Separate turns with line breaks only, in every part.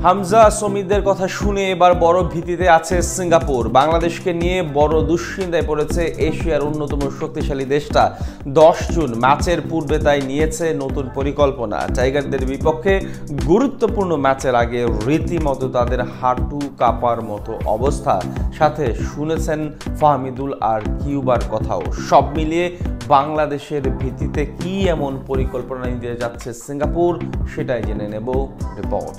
হামজা সমিতদের কথা শুনে এবার বড় ভীতিতে আছে সিঙ্গাপুর। বাংলাদেশকে নিয়ে বড় দুশ্চিন্তায় পড়েছে এশিয়ার অন্যতম শক্তিশালী দেশটা। 10 জুন ম্যাচের পূর্বে তাই নিয়েছে নতুন পরিকল্পনা। টাইগারদের বিপক্ষে গুরুত্বপূর্ণ ম্যাচের আগে রীতিমতো তাদের হাঁটু কাঁপার মতো অবস্থা। সাথে শুনেছেন ফাহমিদুল আর কিউবার কথাও। সব মিলিয়ে বাংলাদেশের ভিত্তিতে কি এমন পরিকল্পনা নিতে যাচ্ছে সিঙ্গাপুর, সেটাই জেনে নেব রিপোর্ট।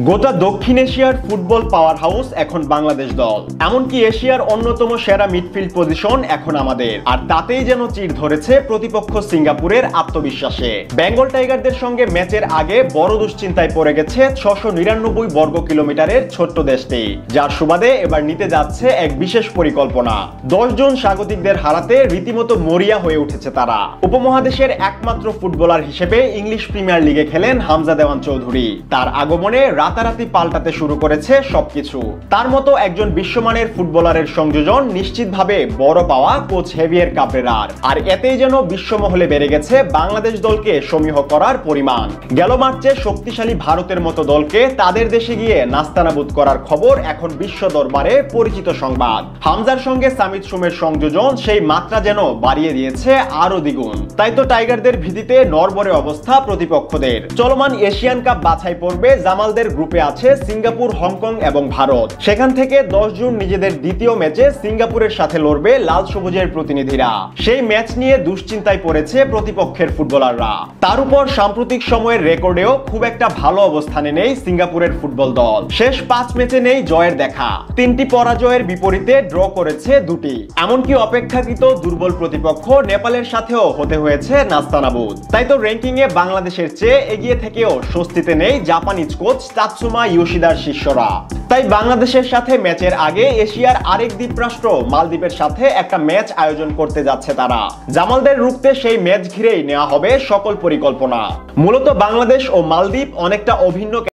গোটা দক্ষিণ এশিয়ার ফুটবল পাওয়ার হাউস এখন বাংলাদেশ দল। এমনকি এশিয়ার অন্যতম সেরা মিডফিল্ড পজিশন এখন আমাদের। আর তাতেই যেন চির ধরেছে প্রতিপক্ষ সিঙ্গাপুরের আত্মবিশ্বাসে। বেঙ্গল টাইগারদের সঙ্গে ম্যাচের আগে বড় দুশ্চিন্তায় পড়ে গেছে 699 বর্গ কিলোমিটারের ছোট্ট দেশটি, যার সুবাদে এবার নিতে যাচ্ছে এক বিশেষ পরিকল্পনা। 10 জন স্বাগতিকদের হারাতে রীতিমতো মরিয়া হয়ে উঠেছে তারা। উপমহাদেশের একমাত্র ফুটবলার হিসেবে ইংলিশ প্রিমিয়ার লিগে খেলেন হামজা দেওয়ান চৌধুরী। তার আগমনে রাতারাতি পাল্টাতে শুরু করেছে সবকিছু। তার মতো একজন বিশ্বমানের ফুটবলারের সংযোজন নিশ্চিতভাবে বড় পাওয়া কোচ হেভিয়ের কাবরেরার। আর এতেই যেন বিশ্বমহলে বেড়ে গেছে বাংলাদেশ দলকে সমীহ করার পরিমাণ। গেল মার্চে শক্তিশালী ভারতের মতো দলকে তাদের দেশে গিয়ে নাস্তানাবুদ করার খবর এখন বিশ্ব দরবারে পরিচিত সংবাদ। হামজার সঙ্গে সামিত সুমের সংযোজন সেই মাত্রা যেন বাড়িয়ে দিয়েছে আরো দ্বিগুণ। তাই তো টাইগারদের ভিত্তিতে নড়বড়ে অবস্থা প্রতিপক্ষদের। চলমান এশিয়ান কাপ বাছাই পর্বে জামালদের গ্রুপে আছে সিঙ্গাপুর, হংকং এবং ভারত। সেখান থেকে 10 জুন নিজেদের দ্বিতীয় ম্যাচে সিঙ্গাপুরের সাথে লড়বে লাল সবুজের প্রতিনিধিরা। সেই ম্যাচ নিয়ে দুশ্চিন্তায় পড়েছে প্রতিপক্ষের ফুটবলাররা। তার উপর সাম্প্রতিক সময়ের রেকর্ডেও খুব একটা ভালো অবস্থানে নেই সিঙ্গাপুরের ফুটবল দল। শেষ 5 ম্যাচে নেই জয়ের দেখা। 3টি পরাজয়ের বিপরীতে ড্র করেছে 2টি। এমনকি অপেক্ষাকৃত দুর্বল প্রতিপক্ষ নেপালের সাথেও হতে হয়েছে নাস্তানাবুদ। তাই তো র্যাঙ্কিং এ বাংলাদেশের চেয়ে এগিয়ে থেকেও স্বস্তিতে নেই জাপানিজ কোচ তাতসুমা ইয়োশিদার শিষ্যরা। তাই বাংলাদেশের সাথে ম্যাচের আগে এশিয়ার আরেক দ্বীপরাষ্ট্র মালদ্বীপের সাথে একটা ম্যাচ আয়োজন করতে যাচ্ছে তারা। জামালদের রুখতে সেই ম্যাচ ঘিরেই নেওয়া হবে সকল পরিকল্পনা। মূলত বাংলাদেশ ও মালদ্বীপ অনেকটা অভিন্ন